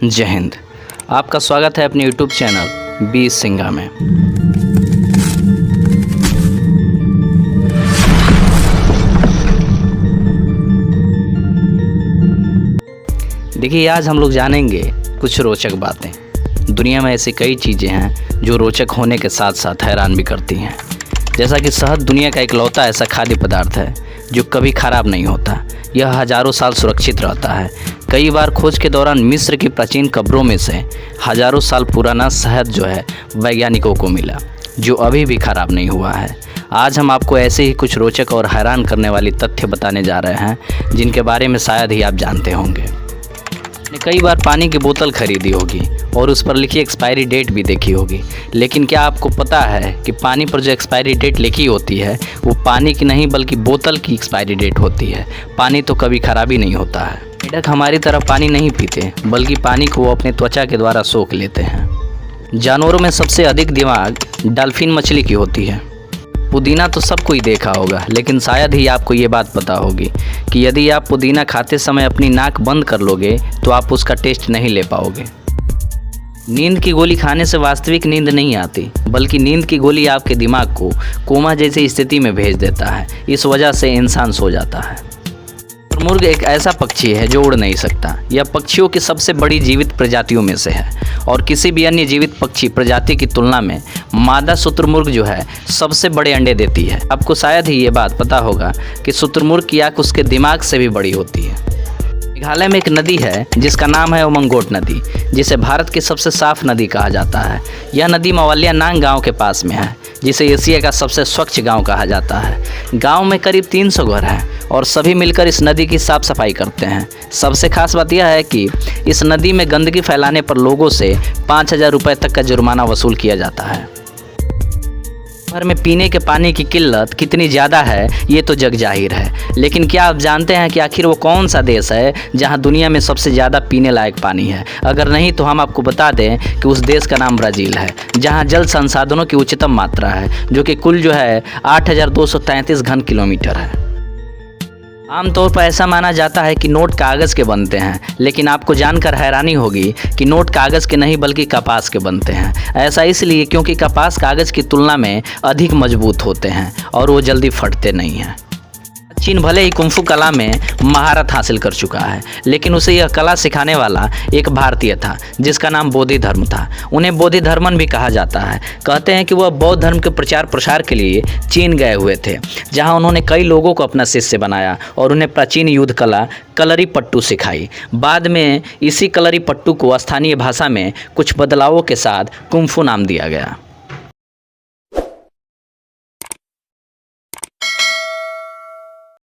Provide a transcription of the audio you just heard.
जय हिंद। आपका स्वागत है अपने YouTube चैनल बी सिंघा में। देखिए, आज हम लोग जानेंगे कुछ रोचक बातें। दुनिया में ऐसी कई चीज़ें हैं जो रोचक होने के साथ साथ हैरान भी करती हैं। जैसा कि शहद दुनिया का इकलौता ऐसा खाद्य पदार्थ है जो कभी खराब नहीं होता। यह हज़ारों साल सुरक्षित रहता है। कई बार खोज के दौरान मिस्र की प्राचीन कब्रों में से हज़ारों साल पुराना शहद जो है वैज्ञानिकों को मिला, जो अभी भी खराब नहीं हुआ है। आज हम आपको ऐसे ही कुछ रोचक और हैरान करने वाली तथ्य बताने जा रहे हैं जिनके बारे में शायद ही आप जानते होंगे। आपने कई बार पानी की बोतल खरीदी होगी और उस पर लिखी एक्सपायरी डेट भी देखी होगी, लेकिन क्या आपको पता है कि पानी पर जो एक्सपायरी डेट लिखी होती है वो पानी की नहीं बल्कि बोतल की एक्सपायरी डेट होती है। पानी तो कभी खराब ही नहीं होता है। मेढक हमारी तरह पानी नहीं पीते बल्कि पानी को वो अपने त्वचा के द्वारा सोख लेते हैं। जानवरों में सबसे अधिक दिमाग डॉल्फिन मछली की होती है। पुदीना तो सब कोई देखा होगा, लेकिन शायद ही आपको ये बात पता होगी कि यदि आप पुदीना खाते समय अपनी नाक बंद कर लोगे तो आप उसका टेस्ट नहीं ले पाओगे। नींद की गोली खाने से वास्तविक नींद नहीं आती, बल्कि नींद की गोली आपके दिमाग को कोमा जैसी स्थिति में भेज देता है। इस वजह से इंसान सो जाता है। शुतुरमुर्ग एक ऐसा पक्षी है जो उड़ नहीं सकता। यह पक्षियों की सबसे बड़ी जीवित प्रजातियों में से है और किसी भी अन्य जीवित पक्षी प्रजाति की तुलना में मादा शुतुरमुर्ग जो है सबसे बड़े अंडे देती है। आपको शायद ही ये बात पता होगा कि शुतुरमुर्ग की आँख उसके दिमाग से भी बड़ी होती है। मेघालय में एक नदी है जिसका नाम है उमंगोट नदी, जिसे भारत की सबसे साफ नदी कहा जाता है। यह नदी मवलियानांग गांव के पास में है, जिसे एशिया का सबसे स्वच्छ गांव कहा जाता है। गांव में करीब 300 घर हैं और सभी मिलकर इस नदी की साफ सफाई करते हैं। सबसे खास बात यह है कि इस नदी में गंदगी फैलाने पर लोगों से 5000 रुपये तक का जुर्माना वसूल किया जाता है। भर में पीने के पानी की किल्लत कितनी ज़्यादा है ये तो जग जाहिर है, लेकिन क्या आप जानते हैं कि आखिर वो कौन सा देश है जहां दुनिया में सबसे ज़्यादा पीने लायक पानी है? अगर नहीं तो हम आपको बता दें कि उस देश का नाम ब्राज़ील है, जहां जल संसाधनों की उच्चतम मात्रा है, जो कि कुल जो है 8233 घन किलोमीटर है। आमतौर पर ऐसा माना जाता है कि नोट कागज़ के बनते हैं, लेकिन आपको जानकर हैरानी होगी कि नोट कागज़ के नहीं बल्कि कपास के बनते हैं। ऐसा इसलिए क्योंकि कपास कागज़ की तुलना में अधिक मजबूत होते हैं और वो जल्दी फटते नहीं हैं। चीन भले ही कुंफू कला में महारत हासिल कर चुका है, लेकिन उसे यह कला सिखाने वाला एक भारतीय था जिसका नाम बोधिधर्म था। उन्हें बोधिधर्मन भी कहा जाता है। कहते हैं कि वह बौद्ध धर्म के प्रचार प्रसार के लिए चीन गए हुए थे, जहां उन्होंने कई लोगों को अपना शिष्य बनाया और उन्हें प्राचीन युद्ध कला कलरी पट्टू सिखाई। बाद में इसी कलरी पट्टू को स्थानीय भाषा में कुछ बदलावों के साथ कुंफू नाम दिया गया।